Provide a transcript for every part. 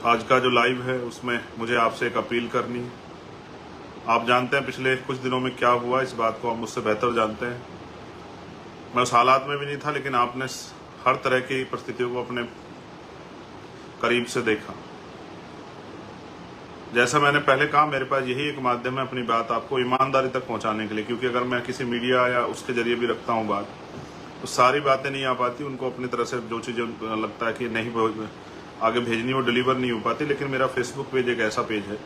आज का जो लाइव है उसमें मुझे आपसे एक अपील करनी है। आप जानते हैं पिछले कुछ दिनों में क्या हुआ, इस बात को आप मुझसे बेहतर जानते हैं। मैं उस हालात में भी नहीं था, लेकिन आपने हर तरह की परिस्थितियों को अपने करीब से देखा। जैसा मैंने पहले कहा, मेरे पास यही एक माध्यम है अपनी बात आपको ईमानदारी तक पहुंचाने के लिए, क्योंकि अगर मैं किसी मीडिया या उसके जरिए भी रखता हूं बात, तो सारी बातें नहीं आ पाती। उनको अपनी तरह से जो चीज़ें लगता है कि नहीं आगे भेजनी, वो डिलीवर नहीं हो पाती। लेकिन मेरा फेसबुक पेज एक ऐसा पेज है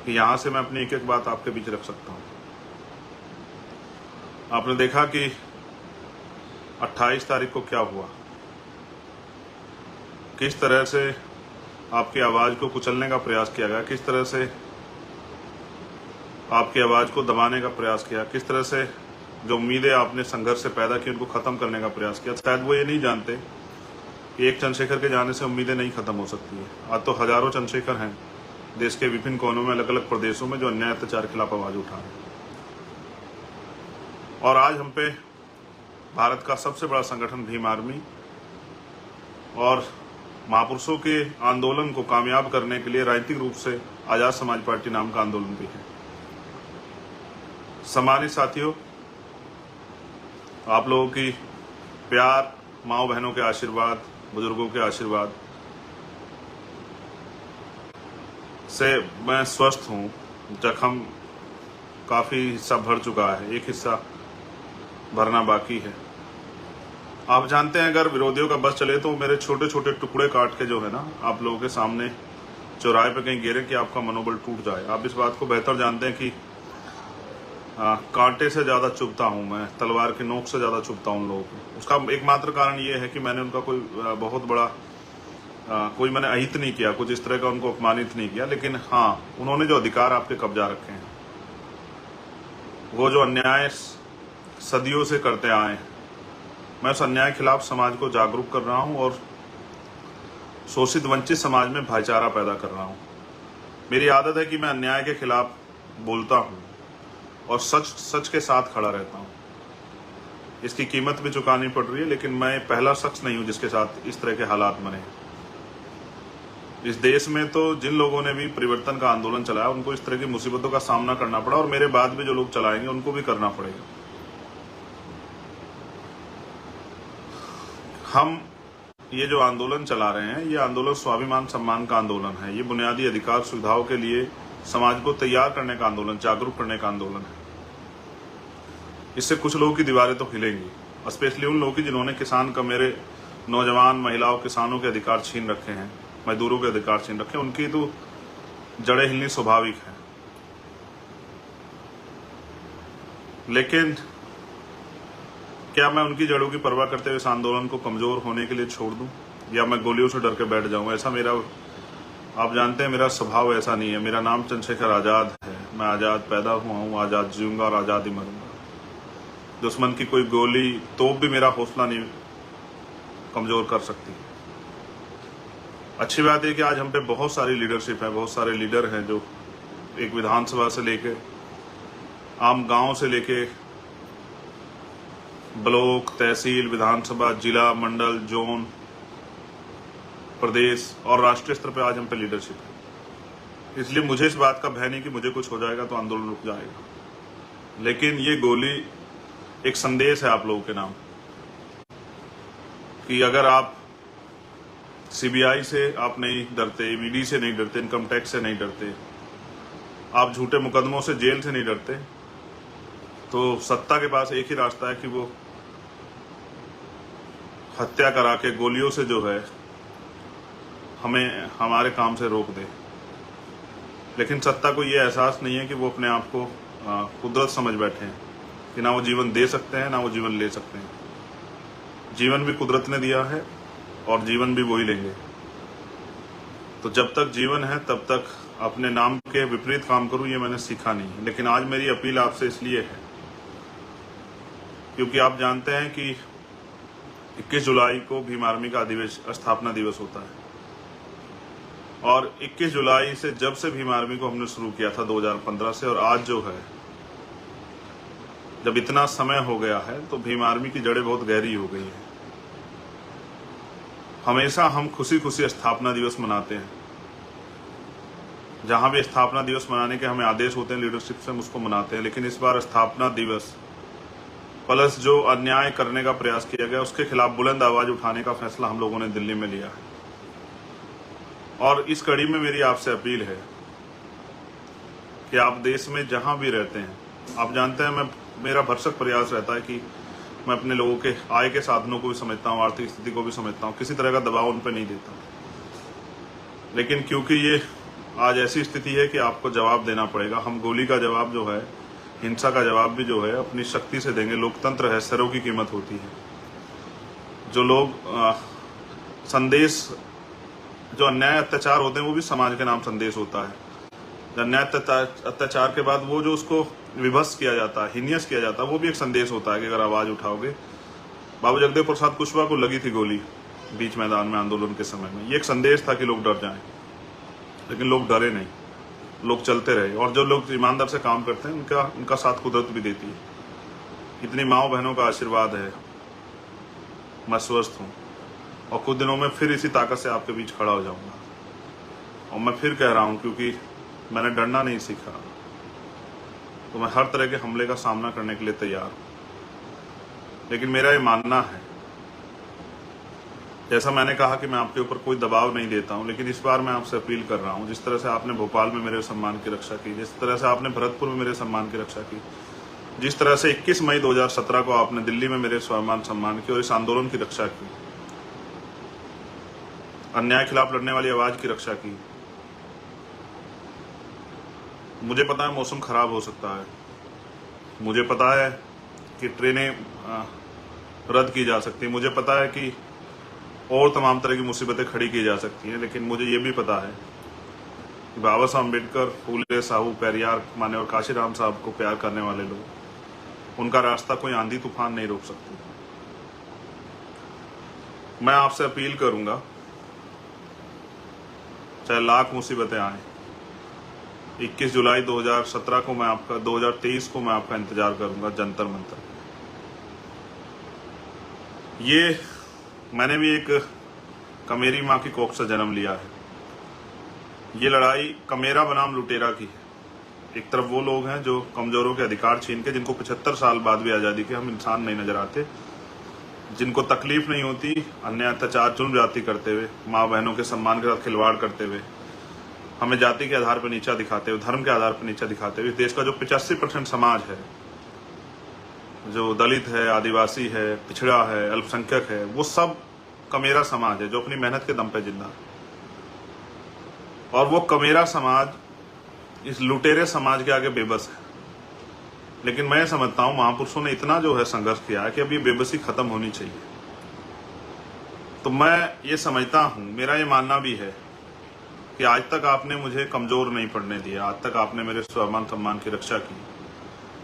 कि यहाँ से मैं अपनी एक एक बात आपके बीच रख सकता हूँ। आपने देखा कि 28 तारीख को क्या हुआ, किस तरह से आपकी आवाज़ को कुचलने का प्रयास किया गया, किस तरह से आपकी आवाज़ को दबाने का प्रयास किया, किस तरह से जो उम्मीदें आपने संघर्ष से पैदा की उनको ख़त्म करने का प्रयास किया। शायद वो ये नहीं जानते कि एक चंद्रशेखर के जाने से उम्मीदें नहीं ख़त्म हो सकती है। आज तो हज़ारों चंद्रशेखर हैं देश के विभिन्न कोनों में, अलग अलग प्रदेशों में, जो अन्याय अत्याचार के खिलाफ आवाज़ उठा रहे हैं। और आज हम पे भारत का सबसे बड़ा संगठन भीम आर्मी और महापुरुषों के आंदोलन को कामयाब करने के लिए राजनीतिक रूप से आज़ाद समाज पार्टी नाम का आंदोलन भी है। सम्मानित साथियों, आप लोगों की प्यार, माँ बहनों के आशीर्वाद, बुजुर्गों के आशीर्वाद से मैं स्वस्थ हूँ। जख्म काफ़ी हिस्सा भर चुका है, एक हिस्सा भरना बाकी है। आप जानते हैं, अगर विरोधियों का बस चले तो मेरे छोटे छोटे टुकड़े काट के जो है ना, आप लोगों के सामने चौराहे पे कहीं गिरे कि आपका मनोबल टूट जाए। आप इस बात को बेहतर जानते हैं कि कांटे से ज़्यादा चुभता हूँ मैं, तलवार की नोक से ज़्यादा चुभता हूँ उन लोगों को। उसका एकमात्र कारण ये है कि मैंने उनका कोई बहुत बड़ा कोई मैंने अहित नहीं किया, कुछ इस तरह का उनको अपमानित नहीं किया। लेकिन हाँ, उन्होंने जो अधिकार आपके कब्जा रखे हैं, वो जो अन्याय सदियों से करते आए हैं, मैं उस अन्याय के खिलाफ समाज को जागरूक कर रहा हूँ और शोषित वंचित समाज में भाईचारा पैदा कर रहा हूँ। मेरी आदत है कि मैं अन्याय के खिलाफ बोलता हूँ और सच के साथ खड़ा रहता हूँ। इसकी कीमत भी चुकानी पड़ रही है, लेकिन मैं पहला शख्स नहीं हूँ जिसके साथ इस तरह के हालात बने। इस देश में तो जिन लोगों ने भी परिवर्तन का आंदोलन चलाया, उनको इस तरह की मुसीबतों का सामना करना पड़ा, और मेरे बाद भी जो लोग चलाएंगे उनको भी करना पड़ेगा। हम ये जो आंदोलन चला रहे हैं, ये आंदोलन स्वाभिमान सम्मान का आंदोलन है। ये बुनियादी अधिकार सुविधाओं के लिए समाज को तैयार करने का आंदोलन, जागरूक करने का आंदोलन है। इससे कुछ लोगों की दीवारें तो हिलेंगी, स्पेशली उन लोगों की जिन्होंने किसान का, मेरे नौजवान, महिलाओं, किसानों के अधिकार छीन रखे हैं, मजदूरों के अधिकार छीन रखे हैं। उनकी तो जड़ें हिलनी स्वाभाविक है। लेकिन क्या मैं उनकी जड़ों की परवाह करते हुए इस आंदोलन को कमजोर होने के लिए छोड़ दूं, या मैं गोलियों से डर के बैठ जाऊं? ऐसा मेरा, आप जानते हैं, मेरा स्वभाव ऐसा नहीं है। मेरा नाम चंद्रशेखर आज़ाद है। मैं आज़ाद पैदा हुआ हूँ, आज़ाद जीऊंगा और आज़ाद ही मरूंगा। दुश्मन की कोई गोली, तोप भी मेरा हौसला नहीं कमजोर कर सकती। अच्छी बात है कि आज हम पे बहुत सारी लीडरशिप है, बहुत सारे लीडर हैं जो एक विधानसभा से लेके, आम गांव से लेके ब्लॉक, तहसील, विधानसभा, जिला, मंडल, जोन, प्रदेश और राष्ट्रीय स्तर पे आज हम पे लीडरशिप है। इसलिए मुझे इस बात का भय नहीं कि मुझे कुछ हो जाएगा तो आंदोलन रुक जाएगा। लेकिन ये गोली एक संदेश है आप लोगों के नाम कि अगर आप सीबीआई से आप नहीं डरते, ईडी से नहीं डरते, इनकम टैक्स से नहीं डरते, आप झूठे मुकदमों से, जेल से नहीं डरते, तो सत्ता के पास एक ही रास्ता है कि वो हत्या करा के गोलियों से जो है हमें हमारे काम से रोक दे। लेकिन सत्ता को ये एहसास नहीं है कि वो अपने आप को कुदरत समझ बैठे हैं कि ना वो जीवन दे सकते हैं, ना वो जीवन ले सकते हैं। जीवन भी कुदरत ने दिया है और जीवन भी वही लेंगे। तो जब तक जीवन है तब तक अपने नाम के विपरीत काम करूं, ये मैंने सीखा नहीं है। लेकिन आज मेरी अपील आपसे इसलिए है क्योंकि आप जानते हैं कि 21 जुलाई को भीम आर्मी का स्थापना दिवस होता है। और 21 जुलाई से, जब से भीम आर्मी को हमने शुरू किया था 2015 से, और आज जो है, जब इतना समय हो गया है, तो भीम आर्मी की जड़ें बहुत गहरी हो गई हैं। हमेशा हम खुशी खुशी स्थापना दिवस मनाते हैं, जहाँ भी स्थापना दिवस मनाने के हमें आदेश होते हैं लीडरशिप से, हम उसको मनाते हैं। लेकिन इस बार स्थापना दिवस प्लस जो अन्याय करने का प्रयास किया गया उसके खिलाफ बुलंद आवाज उठाने का फैसला हम लोगों ने दिल्ली में लिया है। और इस कड़ी में मेरी आपसे अपील है कि आप देश में जहां भी रहते हैं, आप जानते हैं मेरा भरसक प्रयास रहता है कि मैं अपने लोगों के आय के साधनों को भी समझता हूँ, आर्थिक स्थिति को भी समझता हूँ, किसी तरह का दबाव उन पर नहीं देता। लेकिन क्योंकि ये आज ऐसी स्थिति है कि आपको जवाब देना पड़ेगा, हम गोली का जवाब जो है, हिंसा का जवाब भी जो है अपनी शक्ति से देंगे। लोकतंत्र है, सरों की कीमत होती है। जो लोग संदेश, जो अन्याय अत्याचार होते हैं वो भी समाज के नाम संदेश होता है। अन्याय अत्याचार के बाद वो जो उसको विभत्स किया जाता है, हीनियस किया जाता है, वो भी एक संदेश होता है कि अगर आवाज उठाओगे। बाबू जगदेव प्रसाद कुशवाहा को लगी थी गोली बीच मैदान में आंदोलन के समय में, ये एक संदेश था कि लोग डर जाएं, लेकिन लोग डरे नहीं, लोग चलते रहे। और जो लोग ईमानदार से काम करते हैं उनका साथ कुदरत भी देती है। इतनी माओ बहनों का आशीर्वाद है, मैं स्वस्थ हूँ और कुछ दिनों में फिर इसी ताकत से आपके बीच खड़ा हो जाऊंगा। और मैं फिर कह रहा हूँ, क्योंकि मैंने डरना नहीं सीखा, तो मैं हर तरह के हमले का सामना करने के लिए तैयार हूं। लेकिन मेरा ये मानना है, जैसा मैंने कहा कि मैं आपके ऊपर कोई दबाव नहीं देता हूं, लेकिन इस बार मैं आपसे अपील कर रहा हूं, जिस तरह से आपने भोपाल में मेरे सम्मान की रक्षा की, जिस तरह से आपने भरतपुर में मेरे सम्मान की रक्षा की, जिस तरह से 21 मई 2017 को आपने दिल्ली में मेरे स्वाभिमान सम्मान की और इस आंदोलन की रक्षा की, अन्याय खिलाफ लड़ने वाली आवाज की रक्षा की। मुझे पता है मौसम खराब हो सकता है, मुझे पता है कि ट्रेनें रद्द की जा सकती है, मुझे पता है कि और तमाम तरह की मुसीबतें खड़ी की जा सकती हैं, लेकिन मुझे ये भी पता है कि बाबा साहब अम्बेडकर, फूले, साहू, पेरियार, मान्यवर काशीराम साहब को प्यार करने वाले लोग, उनका रास्ता कोई आंधी तूफान नहीं रोक सकती। मैं आपसे अपील करूंगा, चाहे लाख मुसीबतें आए, 21 जुलाई 2017 को मैं आपका 2023 को मैं आपका इंतजार करूंगा जंतर मंतर। ये मैंने भी एक कमेरी माँ की कोख से जन्म लिया है। ये लड़ाई कमेरा बनाम लुटेरा की है। एक तरफ वो लोग हैं जो कमजोरों के अधिकार छीन के, जिनको 75 साल बाद भी आज़ादी के हम इंसान नहीं नजर आते, जिनको तकलीफ नहीं होती अन्याय अत्याचार जुल्म जाति करते हुए, माँ बहनों के सम्मान के साथ खिलवाड़ करते हुए, हमें जाति के आधार पर नीचा दिखाते हुए, धर्म के आधार पर नीचा दिखाते हुए, देश का जो 85% समाज है, जो दलित है, आदिवासी है, पिछड़ा है, अल्पसंख्यक है, वो सब कमेरा समाज है जो अपनी मेहनत के दम पे जिंदा है। और वो कमेरा समाज इस लुटेरे समाज के आगे बेबस है। लेकिन मैं समझता हूं महापुरुषों ने इतना जो है संघर्ष किया है कि अब ये बेबसी खत्म होनी चाहिए। तो मैं ये समझता हूं, मेरा ये मानना भी है कि आज तक आपने मुझे कमजोर नहीं पड़ने दिया, आज तक आपने मेरे स्वाभिमान सम्मान की रक्षा की।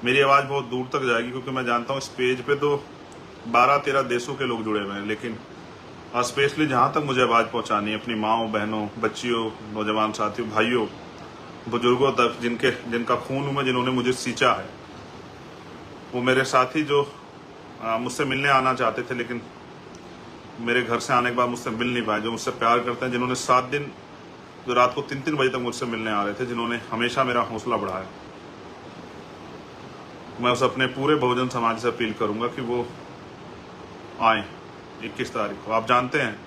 मेरी आवाज बहुत दूर तक जाएगी, क्योंकि मैं जानता हूं इस पेज पे तो 12-13 देशों के लोग जुड़े हुए हैं, लेकिन स्पेशली जहां तक मुझे आवाज पहुंचानी है अपनी माओ, बहनों, बच्चियों, नौजवान साथियों, भाइयों, बुजुर्गों तक, जिनका खून में जिन्होंने मुझे सींचा है, वो मेरे साथी जो मुझसे मिलने आना चाहते थे लेकिन मेरे घर से आने के बाद मुझसे मिल नहीं पाए, जो मुझसे प्यार करते हैं, जिन्होंने 7 दिन, जो रात को 3-3 बजे तक मुझसे मिलने आ रहे थे, जिन्होंने हमेशा मेरा हौसला बढ़ाया, मैं उस अपने पूरे बहुजन समाज से अपील करूंगा कि वो आए 21 तारीख को। आप जानते हैं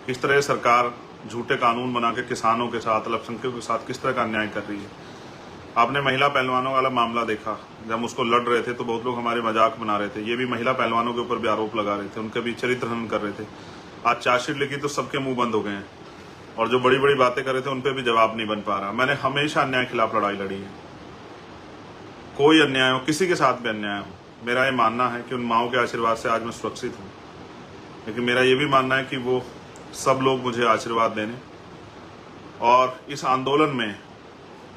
किस तरह सरकार झूठे कानून बना के किसानों के साथ, अल्पसंख्यकों के साथ किस तरह का अन्याय कर रही है। आपने महिला पहलवानों वाला मामला देखा, जब हम उसको लड़ रहे थे तो बहुत लोग हमारे मजाक बना रहे थे, ये भी महिला पहलवानों के ऊपर भी आरोप लगा रहे थे, उनके भी चरित्र हनन कर रहे थे। आज चार्जशीट लिखी तो सबके मुंह बंद हो गए हैं, और जो बड़ी बड़ी बातें कर रहे थे उन पर भी जवाब नहीं बन पा रहा। मैंने हमेशा अन्याय के खिलाफ लड़ाई लड़ी है, कोई अन्याय हो, किसी के साथ भी अन्याय हो। मेरा ये मानना है कि उन माओं के आशीर्वाद से आज मैं सुरक्षित हूँ, लेकिन मेरा ये भी मानना है कि वो सब लोग मुझे आशीर्वाद देने, और इस आंदोलन में,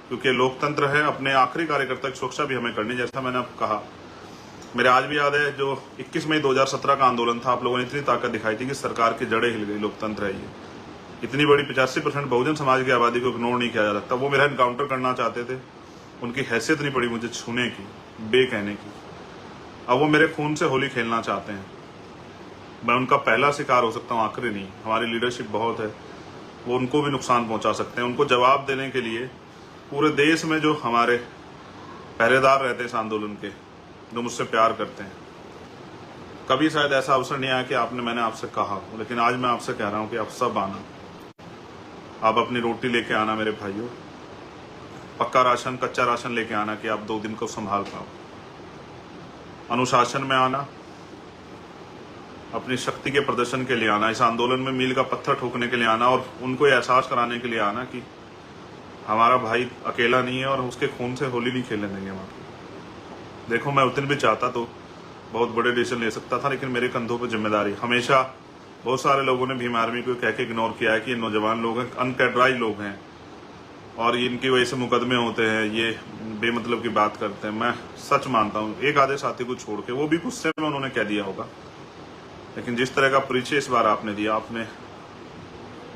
क्योंकि लोकतंत्र है, अपने आखिरी कार्यकर्ता की सुरक्षा भी हमें करनी। जैसा मैंने आपको कहा, मेरे आज भी याद है जो 21 मई 2017 का आंदोलन था, आप लोगों ने इतनी ताकत दिखाई थी कि सरकार की जड़ें हिल गई। लोकतंत्र है ये, इतनी बड़ी 85% बहुजन समाज की आबादी को इग्नोर नहीं किया जा सकता। वो मेरा इनकाउंटर करना चाहते थे, उनकी हैसियत नहीं पड़ी मुझे छूने की, बे कहने की। अब वो मेरे खून से होली खेलना चाहते हैं, मैं उनका पहला शिकार हो सकता हूँ, आखिरी नहीं। हमारी लीडरशिप बहुत है, वो उनको भी नुकसान पहुंचा सकते हैं। उनको जवाब देने के लिए पूरे देश में जो हमारे पहरेदार रहते हैं इस आंदोलन के, जो मुझसे प्यार करते हैं, कभी शायद ऐसा अवसर नहीं आया कि मैंने आपसे कहा, लेकिन आज मैं आपसे कह रहा हूं कि आप सब आना, आप अपनी रोटी लेके आना मेरे भाइयों, पक्का राशन, कच्चा राशन लेके आना कि आप 2 दिन को संभाल पाओ, अनुशासन में आना, अपनी शक्ति के प्रदर्शन के लिए आना, इस आंदोलन में मील का पत्थर ठोकने के लिए आना और उनको एहसास कराने के लिए आना कि हमारा भाई अकेला नहीं है और उसके खून से होली नहीं खेलने देंगे हम आपको। देखो, मैं उस दिन भी चाहता तो बहुत बड़े डिसीजन ले सकता था, लेकिन मेरे कंधों पर जिम्मेदारी। हमेशा बहुत सारे लोगों ने भीम आर्मी को कह के इग्नोर किया है कि ये नौजवान लोग हैं, अनकैडराइज लोग हैं और इनकी वजह से मुकदमे होते हैं, ये बेमतलब की बात करते हैं। मैं सच मानता हूँ, एक आधे साथी को छोड़ के, वो भी गुस्से में उन्होंने कह दिया होगा, लेकिन जिस तरह का परिचय इस बार आपने दिया, आपने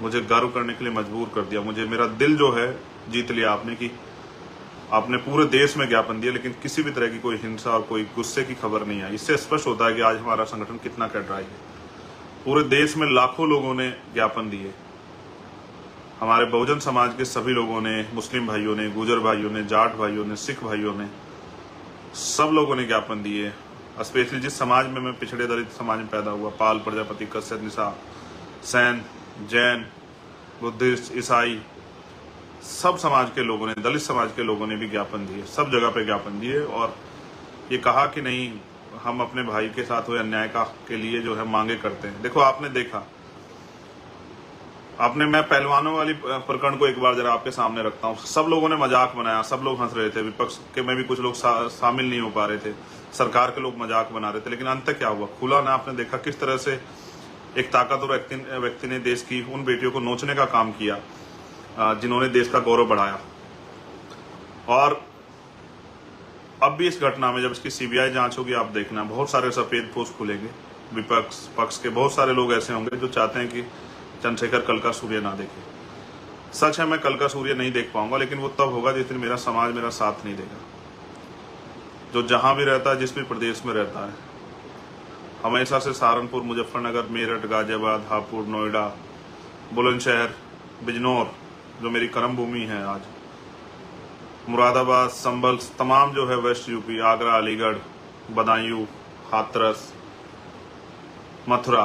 मुझे गर्व करने के लिए मजबूर कर दिया। मुझे, मेरा दिल जो है जीत लिया आपने कि आपने पूरे देश में ज्ञापन दिया, लेकिन किसी भी तरह की कोई हिंसा और कोई गुस्से की खबर नहीं आई। इससे स्पष्ट होता है कि आज हमारा संगठन कितना कैडराइज है। पूरे देश में लाखों लोगों ने ज्ञापन दिए, हमारे बहुजन समाज के सभी लोगों ने, मुस्लिम भाइयों ने, गुजर भाइयों ने, जाट भाइयों ने, सिख भाइयों ने, सब लोगों ने ज्ञापन दिए। स्पेशली जिस समाज में मैं पिछड़े दलित समाज में पैदा हुआ, पाल, प्रजापति, कश्यप, निशा, सैन, जैन, बुद्धिस्ट, ईसाई, सब समाज के लोगों ने, दलित समाज के लोगों ने भी ज्ञापन दिए, सब जगह पे ज्ञापन दिए और ये कहा कि नहीं, हम अपने भाई के साथ हुए अन्याय के लिए जो है मांगे करते हैं। देखो, आपने देखा, मैं पहलवानों वाली प्रकरण को एक बार जरा आपके सामने रखता हूँ। सब लोगों ने मजाक बनाया, सब लोग हंस रहे थे, विपक्ष के में भी कुछ लोग शामिल नहीं हो पा रहे थे, सरकार के लोग मजाक बना रहे थे, लेकिन अंत क्या हुआ? खुला ना, आपने देखा किस तरह से एक ताकतवर व्यक्ति ने देश की उन बेटियों को नोचने का काम किया जिन्होंने देश का गौरव बढ़ाया। और अब भी इस घटना में जब इसकी सीबीआई जांच होगी, आप देखना बहुत सारे सफेद पोस्ट खुलेंगे। विपक्ष पक्ष के बहुत सारे लोग ऐसे होंगे जो चाहते हैं कि चंद्रशेखर कल का सूर्य ना देखे। सच है, मैं कल का सूर्य नहीं देख पाऊंगा, लेकिन वो तब होगा जिस दिन मेरा समाज मेरा साथ नहीं देगा। जो जहां भी रहता है, जिस भी प्रदेश में रहता है, हमेशा से सहारनपुर, मुजफ्फरनगर, मेरठ, गाजियाबाद, हापुड़, नोएडा, बुलंदशहर, बिजनौर जो मेरी कर्म भूमि है आज, मुरादाबाद, संभल, तमाम जो है वेस्ट यूपी, आगरा, अलीगढ़, बदायूं, हाथरस, मथुरा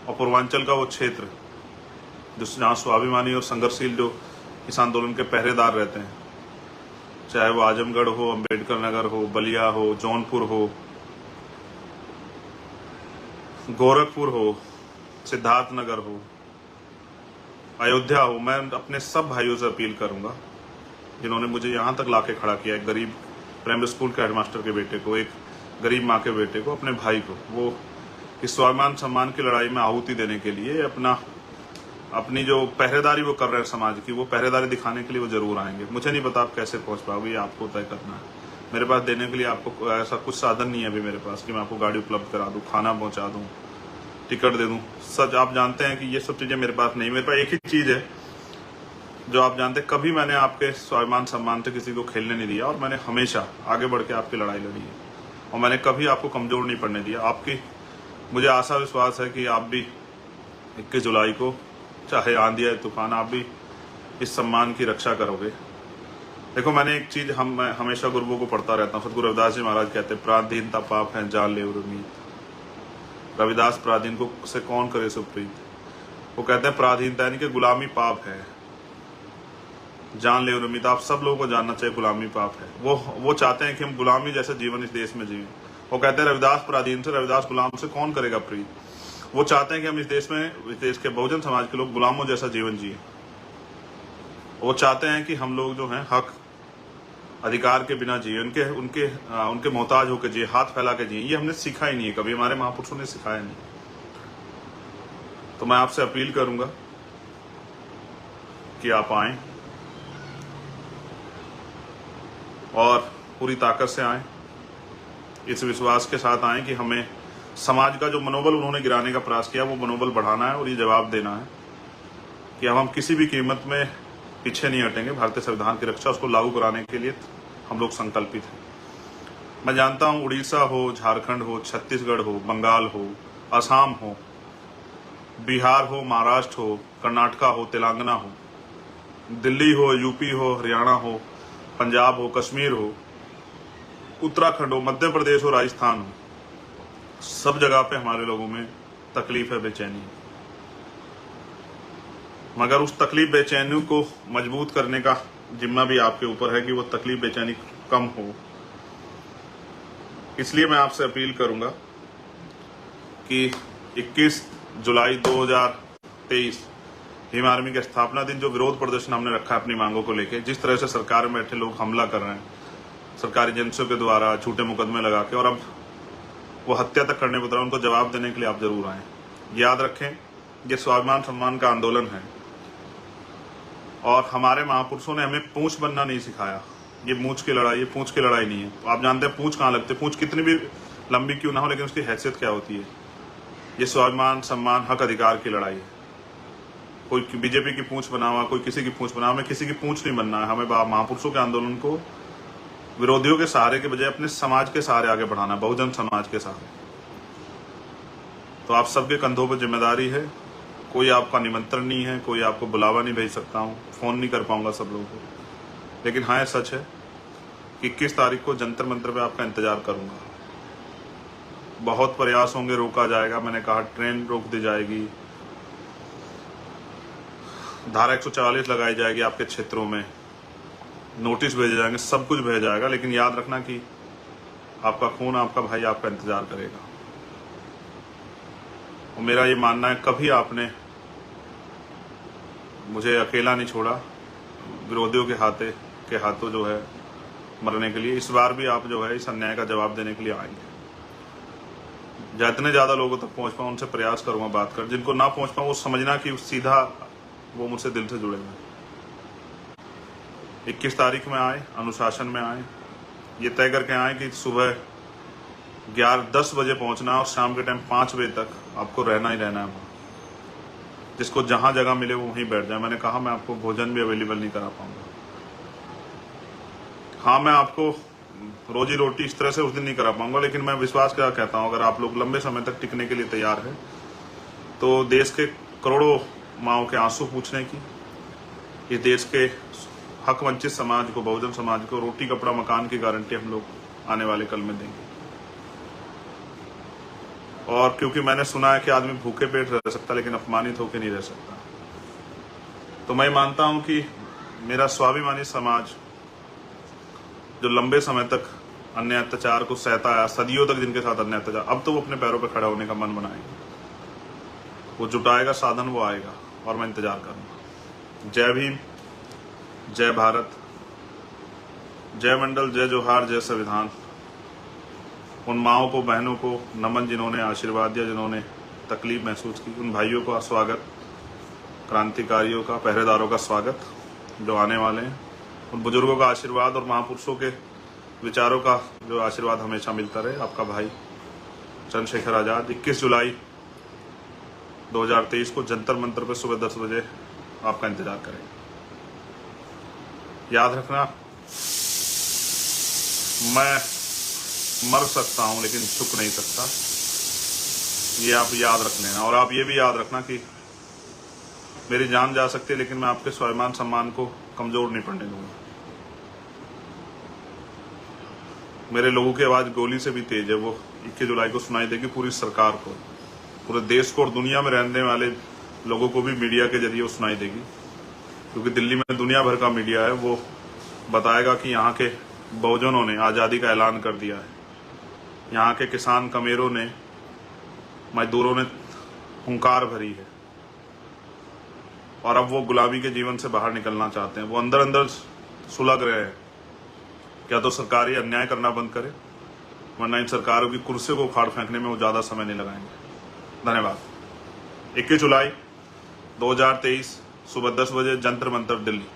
और पूर्वांचल का वो क्षेत्र जहाँ स्वाभिमानी और संघर्षशील जो इस आंदोलन के पहरेदार रहते हैं, चाहे वो आजमगढ़ हो, अंबेडकर नगर हो, बलिया हो, जौनपुर हो, गोरखपुर हो, सिद्धार्थ नगर हो, अयोध्या हो, मैं अपने सब भाइयों से अपील करूंगा जिन्होंने मुझे यहाँ तक लाके खड़ा किया, एक गरीब प्राइमरी स्कूल के हेडमास्टर के बेटे को, एक गरीब माँ के बेटे को, अपने भाई को, वो इस स्वाभिमान सम्मान की लड़ाई में आहुति देने के लिए अपनी जो पहरेदारी वो कर रहे हैं समाज की, वो पहरेदारी दिखाने के लिए वो जरूर आएंगे। मुझे नहीं पता आप कैसे पहुंच पाओगे, ये आपको तय करना है। मेरे पास देने के लिए आपको ऐसा कुछ साधन नहीं है अभी मेरे पास कि मैं आपको गाड़ी उपलब्ध करा दूं, खाना पहुंचा दूं, टिकट दे दूं। सच आप जानते हैं कि ये सब चीजें मेरे पास नहीं। मेरे पास एक ही चीज है जो आप जानते हैं, कभी मैंने आपके स्वाभिमान सम्मान से किसी को खेलने नहीं दिया और मैंने हमेशा आगे बढ़ के आपकी लड़ाई लड़ी है और मैंने कभी आपको कमजोर नहीं पड़ने दिया। आपकी मुझे आशा विश्वास है कि आप भी 21 जुलाई को, चाहे आंधी आए तूफान, आप भी इस सम्मान की रक्षा करोगे। देखो, मैंने एक चीज हमेशा गुरुओं को पढ़ता रहता हूँ। सतगुरु रविदास जी महाराज कहते हैं, पराधीनता पाप है, जान ले उर्मीत। रविदास पराधीन को से कौन करे सुप्रीत। वो कहते हैं पराधीनता यानी कि गुलामी पाप है, जान ले उर्मीत। आप सब लोगों को जानना चाहिए गुलामी पाप है। वो चाहते हैं कि हम गुलामी जैसा जीवन इस देश में जिए। वो कहते हैं रविदास पराधीन से, रविदास गुलाम से कौन करेगा प्रीत। वो चाहते हैं कि हम इस देश के बहुजन समाज के लोग गुलामों जैसा जीवन जिए। वो चाहते हैं कि हम लोग जो हैं हक अधिकार के बिना जिए, उनके मोहताज होकर जिए, हाथ फैला के जिए। ये हमने सीखा ही नहीं है, कभी हमारे महापुरुषों ने सिखाया नहीं। तो मैं आपसे अपील करूंगा कि आप आएं और पूरी ताकत से आएं, इस विश्वास के साथ आएं कि हमें समाज का जो मनोबल उन्होंने गिराने का प्रयास किया, वो मनोबल बढ़ाना है और ये जवाब देना है कि अब हम किसी भी कीमत में पीछे नहीं हटेंगे। भारतीय संविधान की रक्षा, उसको लागू कराने के लिए हम लोग संकल्पित हैं। मैं जानता हूं उड़ीसा हो, झारखंड हो, छत्तीसगढ़ हो, बंगाल हो, असम हो, बिहार हो, महाराष्ट्र हो, कर्नाटका हो, तेलंगाना हो, दिल्ली हो, यूपी हो, हरियाणा हो, पंजाब हो, कश्मीर हो, उत्तराखंड हो, मध्य प्रदेश हो, राजस्थान हो, सब जगह पे हमारे लोगों में तकलीफ है, बेचैनी है। मगर उस तकलीफ बेचैनी को मजबूत करने का जिम्मा भी आपके ऊपर है कि वो तकलीफ बेचैनी कम हो। इसलिए मैं आपसे अपील करूंगा कि 21 जुलाई 2023 हिम आर्मी के स्थापना दिन जो विरोध प्रदर्शन हमने रखा है अपनी मांगों को लेके, जिस तरह से सरकार में बैठे लोग हमला कर रहे हैं सरकारी एजेंसियों के द्वारा, झूठे मुकदमे लगा के, और अब वो हत्या तक करने को, उनको जवाब देने के लिए आप जरूर आए। याद रखें, ये स्वाभिमान सम्मान का आंदोलन है और हमारे महापुरुषों ने हमें पूंछ बनना नहीं सिखाया। ये मूंछ की लड़ाई, ये पूंछ की लड़ाई नहीं है। आप जानते हैं पूंछ कहाँ लगती है, पूंछ कितनी भी लंबी क्यों ना हो, लेकिन उसकी हैसियत क्या होती है। ये स्वाभिमान सम्मान हक अधिकार की लड़ाई है। कोई बीजेपी की पूंछ बना हुआ, कोई किसी की पूंछ बना हुआ, हमें किसी की पूंछ नहीं बनना है। हमें महापुरुषों के आंदोलन को विरोधियों के सहारे के बजाय अपने समाज के सहारे आगे बढ़ाना, बहुजन समाज के सहारे। तो आप सबके कंधों पर जिम्मेदारी है। कोई आपका निमंत्रण नहीं है, कोई आपको बुलावा नहीं भेज सकता हूँ, फोन नहीं कर पाऊंगा सब लोगों को, लेकिन हाँ सच है कि 21 तारीख को जंतर मंतर पे आपका इंतजार करूंगा। बहुत प्रयास होंगे, रोका जाएगा, मैंने कहा ट्रेन रोक दी जाएगी, धारा 144 लगाई जाएगी, आपके क्षेत्रों में नोटिस भेजे जाएंगे, सब कुछ भेजा जाएगा, लेकिन याद रखना कि आपका खून, आपका भाई आपका इंतजार करेगा। और मेरा ये मानना है, कभी आपने मुझे अकेला नहीं छोड़ा विरोधियों के हाथों जो है मरने के लिए। इस बार भी आप जो है इस अन्याय का जवाब देने के लिए आएंगे। जितने ज्यादा लोगों तक पहुंच पाऊं उनसे प्रयास करूंगा बात कर। जिनको ना पहुंच पाऊं वो समझना कि सीधा वो मुझसे दिल से जुड़े हुए। 21 तारीख में आए, अनुशासन में आए, ये तय करके आए कि सुबह 10 बजे पहुंचना और शाम के टाइम 5 बजे तक आपको रहना ही रहना है वहाँ। जिसको जहां जगह मिले वो वहीं बैठ जाए। मैंने कहा मैं आपको भोजन भी अवेलेबल नहीं करा पाऊंगा। हाँ, मैं आपको रोजी रोटी इस तरह से उस दिन नहीं करा पाऊंगा, लेकिन मैं विश्वास क्या कहता हूं, अगर आप लोग लंबे समय तक टिकने के लिए तैयार है तो देश के करोड़ों माओं के आंसू पूछने की, ये देश के हक वंचित समाज को, बहुजन समाज को रोटी कपड़ा मकान की गारंटी हम लोग आने वाले कल में देंगे। और क्योंकि मैंने सुना है कि आदमी भूखे पेट रह सकता लेकिन अपमानित होकर नहीं रह सकता, तो मैं मानता हूं कि मेरा स्वाभिमानी समाज जो लंबे समय तक अन्य अत्याचार को सहता आया, सदियों तक जिनके साथ अन्य अत्याचार, अब तो वो अपने पैरों पर खड़ा होने का मन बनाएगा, वो जुटाएगा साधन, वो आएगा और मैं इंतजार करूंगा। जय भीम, जय भारत, जय मंडल, जय जोहार, जय संविधान। उन माओं को, बहनों को नमन जिन्होंने आशीर्वाद दिया, जिन्होंने तकलीफ महसूस की। उन भाइयों का स्वागत, क्रांतिकारियों का, पहरेदारों का स्वागत जो आने वाले हैं। उन बुजुर्गों का आशीर्वाद और महापुरुषों के विचारों का जो आशीर्वाद हमेशा मिलता रहे। आपका भाई चंद्रशेखर आजाद 21 जुलाई 2023 को जंतर मंतर पर सुबह 10 बजे आपका इंतजार करेंगे। याद रखना, मैं मर सकता हूं लेकिन झुक नहीं सकता, ये आप याद रख लेना। और आप ये भी याद रखना कि मेरी जान जा सकती है लेकिन मैं आपके स्वाभिमान सम्मान को कमजोर नहीं पड़ने दूंगा। मेरे लोगों की आवाज गोली से भी तेज है, वो 21 जुलाई को सुनाई देगी पूरी सरकार को, पूरे देश को और दुनिया में रहने वाले लोगों को भी मीडिया के जरिए वो सुनाई देगी। क्योंकि दिल्ली में दुनिया भर का मीडिया है, वो बताएगा कि यहाँ के बहुजनों ने आज़ादी का ऐलान कर दिया है, यहाँ के किसान कमेरों ने, मजदूरों ने हुंकार भरी है और अब वो गुलामी के जीवन से बाहर निकलना चाहते हैं। वो अंदर अंदर सुलग रहे हैं, क्या तो सरकार ये अन्याय करना बंद करे, वरना इन सरकारों की कुर्सी को उखाड़ फेंकने में वो ज़्यादा समय नहीं लगाएंगे। धन्यवाद। 21 जुलाई 2023 सुबह 10 बजे जंतर मंतर, दिल्ली।